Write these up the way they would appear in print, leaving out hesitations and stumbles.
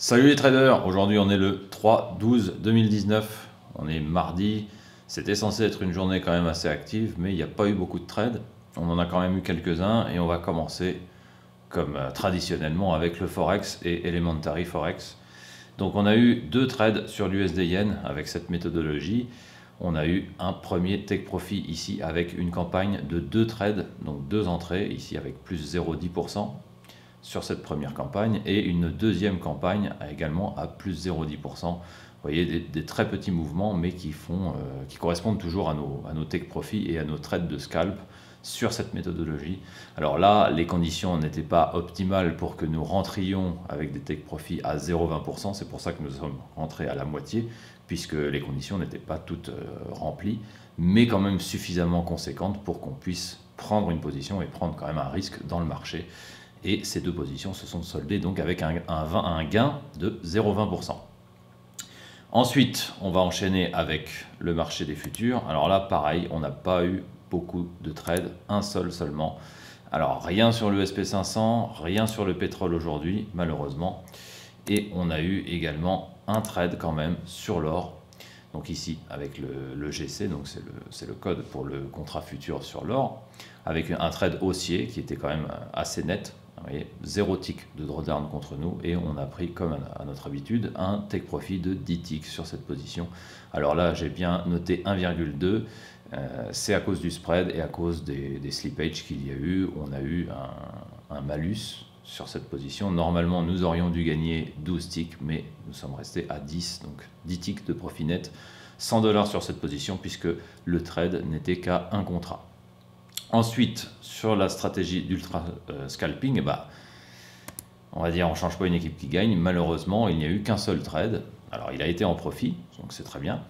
Salut les traders, aujourd'hui on est le 3/12/2019, on est mardi, c'était censé être une journée quand même assez active mais il n'y a pas eu beaucoup de trades, on en a quand même eu quelques-uns et on va commencer comme traditionnellement avec le Forex et Elementary Forex. Donc on a eu deux trades sur l'USD Yen avec cette méthodologie, on a eu un premier take profit ici avec une campagne de deux trades, donc deux entrées ici avec plus 0,10% sur cette première campagne et une deuxième campagne également à plus 0,10%. Vous voyez des très petits mouvements mais qui correspondent toujours à nos take profit et à nos trades de scalp sur cette méthodologie. Alors là, les conditions n'étaient pas optimales pour que nous rentrions avec des take profit à 0,20%. C'est pour ça que nous sommes rentrés à la moitié, puisque les conditions n'étaient pas toutes remplies, mais quand même suffisamment conséquentes pour qu'on puisse prendre une position et prendre quand même un risque dans le marché. Et ces deux positions se sont soldées donc avec un gain de 0,20%. Ensuite, on va enchaîner avec le marché des futurs. Alors là, pareil, on n'a pas eu beaucoup de trades, un seul seulement. Alors rien sur le SP500, rien sur le pétrole aujourd'hui, malheureusement. Et on a eu également un trade quand même sur l'or. Donc ici, avec le GC, donc c'est le code pour le contrat futur sur l'or, avec un trade haussier qui était quand même assez net. Vous voyez, 0 tick de drawdown contre nous et on a pris, comme à notre habitude, un take profit de 10 ticks sur cette position. Alors là, j'ai bien noté 1,2. C'est à cause du spread et à cause des slippages qu'il y a eu. On a eu un malus sur cette position. Normalement, nous aurions dû gagner 12 ticks, mais nous sommes restés à 10, donc 10 ticks de profit net, 100 $ sur cette position, puisque le trade n'était qu'à un contrat. Ensuite, sur la stratégie d'ultra scalping, on va dire on ne change pas une équipe qui gagne. Malheureusement, il n'y a eu qu'un seul trade. Alors, il a été en profit, donc c'est très bien.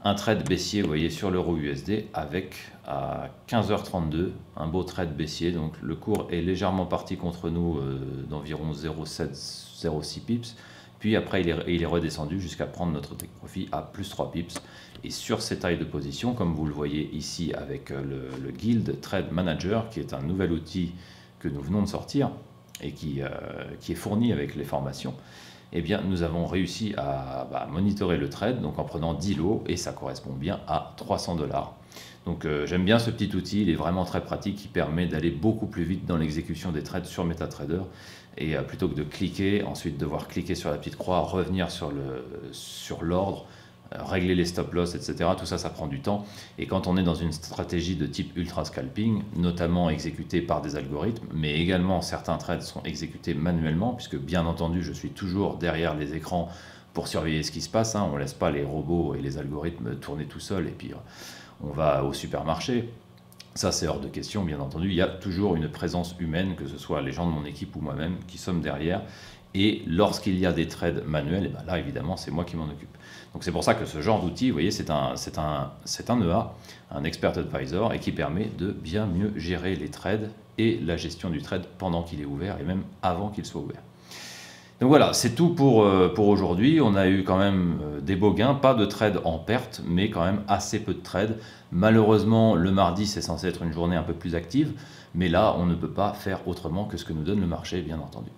Un trade baissier, vous voyez, sur l'euro USD avec à 15h32, un beau trade baissier. Donc le cours est légèrement parti contre nous d'environ 0,7, 0,6 pips. Puis après, il est redescendu jusqu'à prendre notre take profit à plus 3 pips. Et sur ces tailles de position, comme vous le voyez ici avec le Guild Trade Manager, qui est un nouvel outil que nous venons de sortir et qui est fourni avec les formations, eh bien, nous avons réussi à monitorer le trade donc en prenant 10 lots et ça correspond bien à 300 $. Donc j'aime bien ce petit outil, il est vraiment très pratique, il permet d'aller beaucoup plus vite dans l'exécution des trades sur MetaTrader et plutôt que de cliquer, ensuite devoir cliquer sur la petite croix, revenir sur l'ordre, régler les stop loss, etc. Tout ça, ça prend du temps. Et quand on est dans une stratégie de type ultra scalping, notamment exécutée par des algorithmes, mais également certains trades sont exécutés manuellement, puisque bien entendu, je suis toujours derrière les écrans pour surveiller ce qui se passe. On ne laisse pas les robots et les algorithmes tourner tout seuls et puis on va au supermarché. Ça, c'est hors de question, bien entendu. Il y a toujours une présence humaine, que ce soit les gens de mon équipe ou moi-même, qui sommes derrière. Et lorsqu'il y a des trades manuels, et là, évidemment, c'est moi qui m'en occupe. Donc c'est pour ça que ce genre d'outil, vous voyez, c'est un EA, un Expert Advisor, et qui permet de bien mieux gérer les trades et la gestion du trade pendant qu'il est ouvert et même avant qu'il soit ouvert. Donc voilà, c'est tout pour aujourd'hui. On a eu quand même des beaux gains, pas de trades en perte, mais quand même assez peu de trades. Malheureusement, le mardi, c'est censé être une journée un peu plus active, mais là, on ne peut pas faire autrement que ce que nous donne le marché, bien entendu.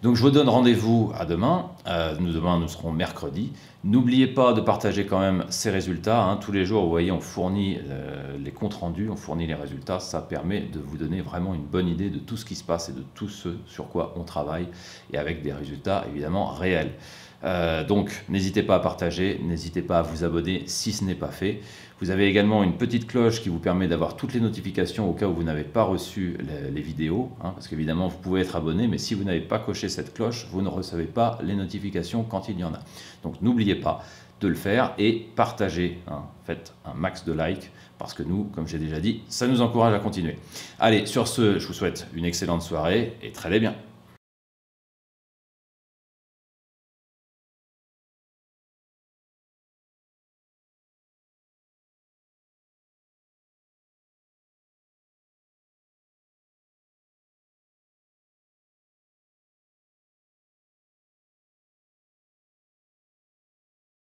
Donc je vous donne rendez-vous à demain. Demain, nous serons mercredi. N'oubliez pas de partager quand même ces résultats. Tous les jours, vous voyez, on fournit les comptes rendus, on fournit les résultats. Ça permet de vous donner vraiment une bonne idée de tout ce qui se passe et de tout ce sur quoi on travaille et avec des résultats évidemment réels. Donc n'hésitez pas à partager, n'hésitez pas à vous abonner si ce n'est pas fait. Vous avez également une petite cloche qui vous permet d'avoir toutes les notifications au cas où vous n'avez pas reçu les vidéos, parce qu'évidemment vous pouvez être abonné, mais si vous n'avez pas coché cette cloche, vous ne recevez pas les notifications quand il y en a. Donc n'oubliez pas de le faire et partagez, faites un max de likes, parce que nous, comme j'ai déjà dit, ça nous encourage à continuer. Allez, sur ce, je vous souhaite une excellente soirée et tradez bien.